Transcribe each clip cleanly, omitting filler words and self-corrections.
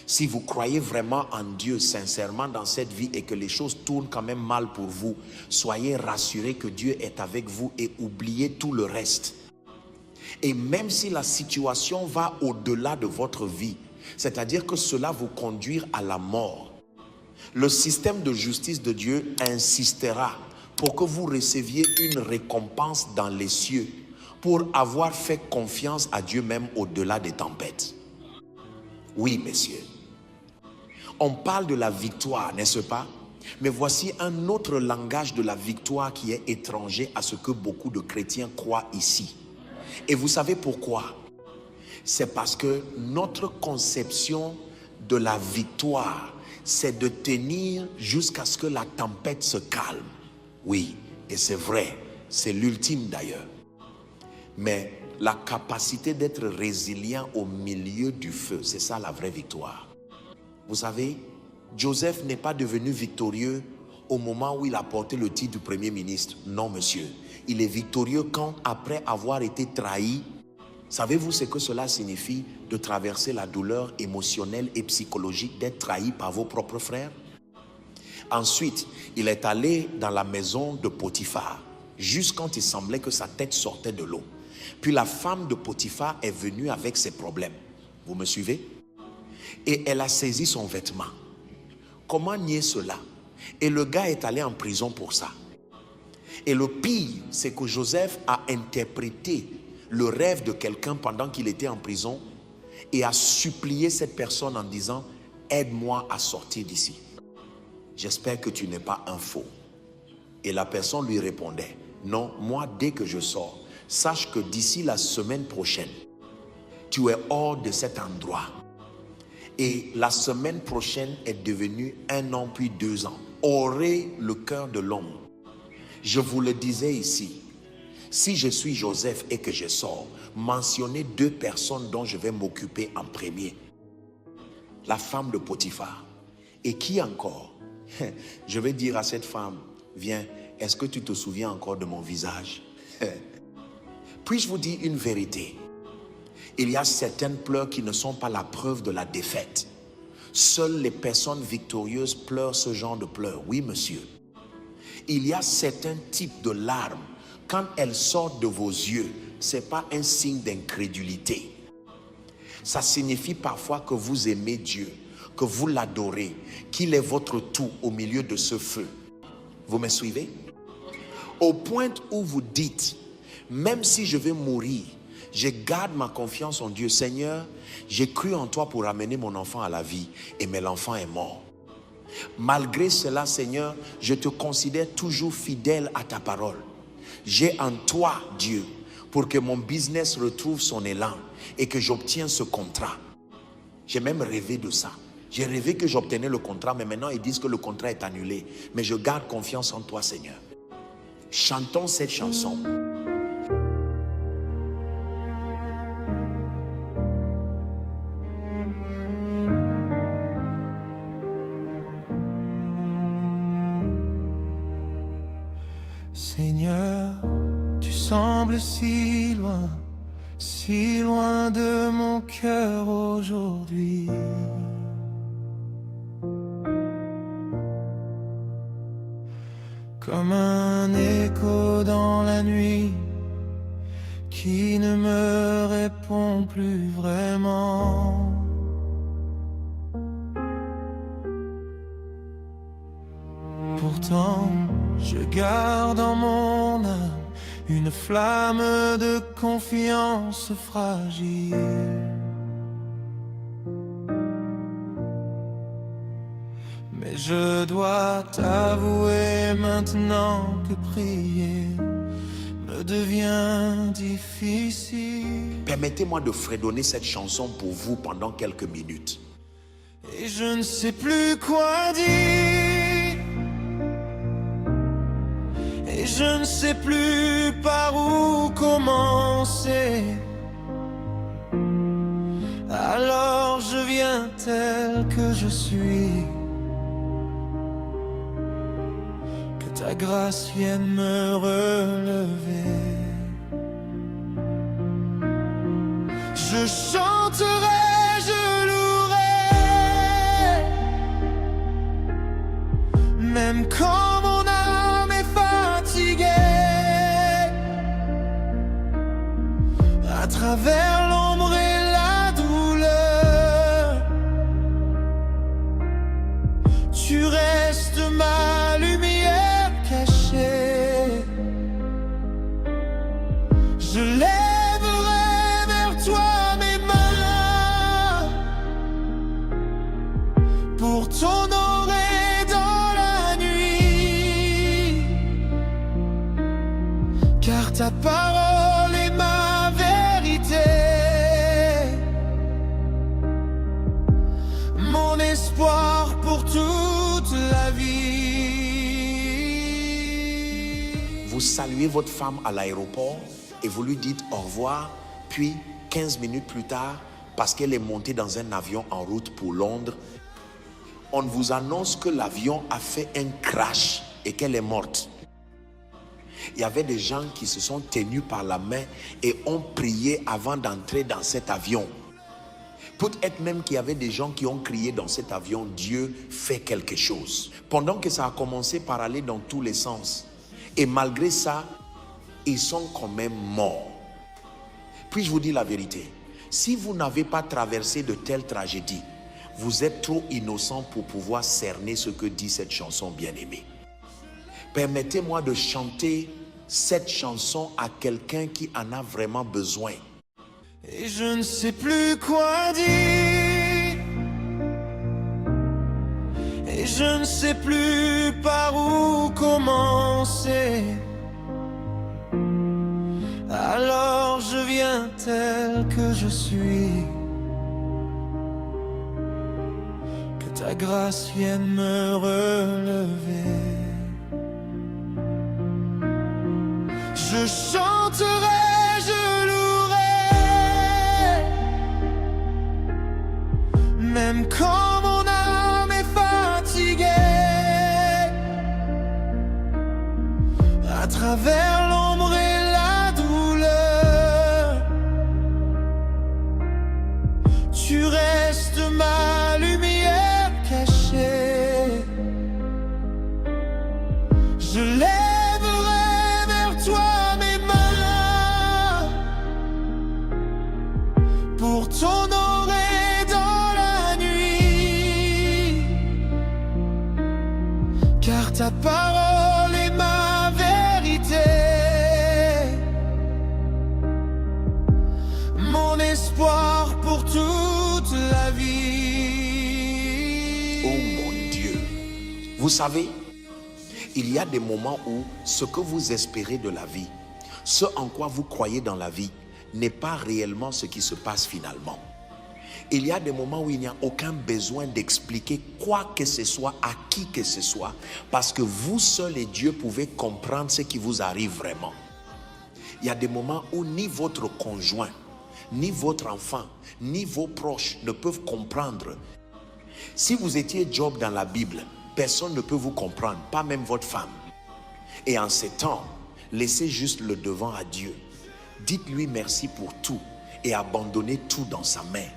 Si vous croyez vraiment en Dieu sincèrement dans cette vie et que les choses tournent quand même mal pour vous, soyez rassurés que Dieu est avec vous et oubliez tout le reste. Et même si la situation va au-delà de votre vie, c'est-à-dire que cela vous conduire à la mort, le système de justice de Dieu insistera pour que vous receviez une récompense dans les cieux pour avoir fait confiance à Dieu même au-delà des tempêtes. Oui, messieurs. On parle de la victoire, n'est-ce pas? Mais voici un autre langage de la victoire qui est étranger à ce que beaucoup de chrétiens croient ici. Et vous savez pourquoi? C'est parce que notre conception de la victoire, c'est de tenir jusqu'à ce que la tempête se calme. Oui, et c'est vrai, c'est l'ultime d'ailleurs. Mais la capacité d'être résilient au milieu du feu, c'est ça la vraie victoire. Vous savez, Joseph n'est pas devenu victorieux au moment où il a porté le titre de Premier ministre. Non, monsieur. Il est victorieux quand, après avoir été trahi, savez-vous ce que cela signifie de traverser la douleur émotionnelle et psychologique d'être trahi par vos propres frères? Ensuite, il est allé dans la maison de Potiphar, juste quand il semblait que sa tête sortait de l'eau. Puis la femme de Potiphar est venue avec ses problèmes. Vous me suivez? Et elle a saisi son vêtement. Comment nier cela? Et le gars est allé en prison pour ça. Et le pire, c'est que Joseph a interprété le rêve de quelqu'un pendant qu'il était en prison et a supplié cette personne en disant « Aide-moi à sortir d'ici. J'espère que tu n'es pas un faux. » Et la personne lui répondait « Non, moi dès que je sors, sache que d'ici la semaine prochaine, tu es hors de cet endroit. » Et la semaine prochaine est devenue 1 an puis 2 ans. Aurez le cœur de l'homme. Je vous le disais ici, si je suis Joseph et que je sors, mentionnez 2 personnes dont je vais m'occuper en premier. La femme de Potiphar. Et qui encore? Je vais dire à cette femme, viens, est-ce que tu te souviens encore de mon visage? Puis-je vous dire une vérité? Il y a certaines pleurs qui ne sont pas la preuve de la défaite. Seules les personnes victorieuses pleurent ce genre de pleurs. Oui, monsieur. Il y a certains types de larmes. Quand elles sortent de vos yeux, ce n'est pas un signe d'incrédulité. Ça signifie parfois que vous aimez Dieu, que vous l'adorez, qu'il est votre tout au milieu de ce feu. Vous me suivez? Au point où vous dites, même si je vais mourir, je garde ma confiance en Dieu. Seigneur, j'ai cru en toi pour amener mon enfant à la vie, mais l'enfant est mort. Malgré cela, Seigneur, je te considère toujours fidèle à ta parole. J'ai en toi, Dieu, pour que mon business retrouve son élan et que j'obtienne ce contrat. J'ai même rêvé de ça. J'ai rêvé que j'obtenais le contrat, mais maintenant ils disent que le contrat est annulé. Mais je garde confiance en toi, Seigneur. Chantons cette chanson. Seigneur, tu sembles si loin de mon cœur aujourd'hui. Comme un écho dans la nuit qui ne me répond plus vraiment. Pourtant, je garde en mon âme une flamme de confiance fragile. Mais je dois t'avouer maintenant que prier me devient difficile. Permettez-moi de fredonner cette chanson pour vous pendant quelques minutes. Et je ne sais plus quoi dire. Et je ne sais plus par où commencer. Alors je viens tel que je suis. Que ta grâce vienne me relever. Je chanterai, je louerai quand mon âme est fatiguée, à travers l'ombre et la douleur, tu restes ma lumière cachée. Je lèverai vers toi mes mains pour t'honorer dans la nuit, car ta parole est ma vérité, mon espoir pour toute la vie. Vous saluez votre femme à l'aéroport et vous lui dites au revoir, puis 15 minutes plus tard, parce qu'elle est montée dans un avion en route pour Londres, on vous annonce que l'avion a fait un crash et qu'elle est morte. Il y avait des gens qui se sont tenus par la main et ont prié avant d'entrer dans cet avion. Peut-être même qu'il y avait des gens qui ont crié dans cet avion, Dieu fait quelque chose. Pendant que ça a commencé par aller dans tous les sens. Et malgré ça, ils sont quand même morts. Puis je vous dis la vérité, si vous n'avez pas traversé de telles tragédies, vous êtes trop innocent pour pouvoir cerner ce que dit cette chanson bien-aimée. Permettez-moi de chanter cette chanson à quelqu'un qui en a vraiment besoin. Et je ne sais plus quoi dire, et je ne sais plus par où commencer. Alors je viens tel que je suis, que ta grâce vienne me relever. Je chanterai, je louerai, même quand mon âme est fatiguée, à travers l'ombre et la douleur, tu restes ma lumière cachée. Je lèverai vers toi mes mains pour t'honorer dans la nuit, car ta parole est ma vérité, mon espoir pour toute la vie. Oh mon Dieu, vous savez, il y a des moments où ce que vous espérez de la vie, ce en quoi vous croyez dans la vie, n'est pas réellement ce qui se passe finalement. Il y a des moments où il n'y a aucun besoin d'expliquer quoi que ce soit à qui que ce soit, parce que vous seul et Dieu pouvez comprendre ce qui vous arrive vraiment. Il y a des moments où ni votre conjoint, ni votre enfant, ni vos proches ne peuvent comprendre. Si vous étiez Job dans la Bible, personne ne peut vous comprendre, pas même votre femme. Et en ces temps, laissez juste le devant à Dieu. Dites-lui merci pour tout et abandonnez tout dans sa main.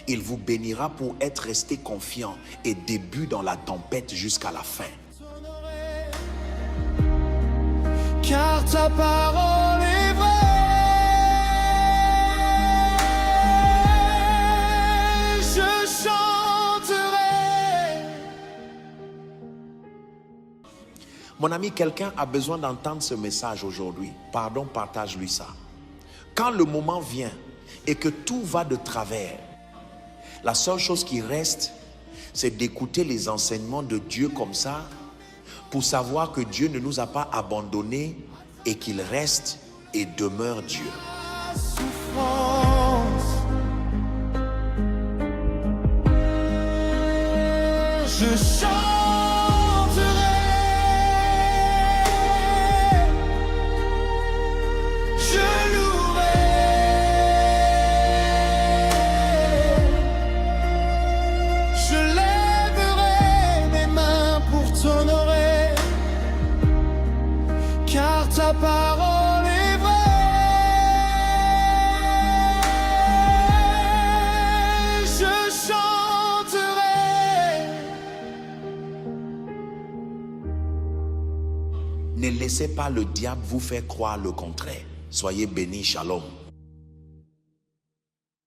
Il vous bénira pour être resté confiant et début dans la tempête jusqu'à la fin. Car ta parole est vraie, je chanterai. Mon ami, quelqu'un a besoin d'entendre ce message aujourd'hui. Pardon, partage-lui ça. Quand le moment vient et que tout va de travers, la seule chose qui reste, c'est d'écouter les enseignements de Dieu comme ça, pour savoir que Dieu ne nous a pas abandonnés et qu'il reste et demeure Dieu. Je chanterai, je louerai, je lèverai mes mains pour t'honorer, car ta parole est vraie. Je chanterai, Ne laissez pas le diable vous faire croire le contraire. Soyez bénis, shalom.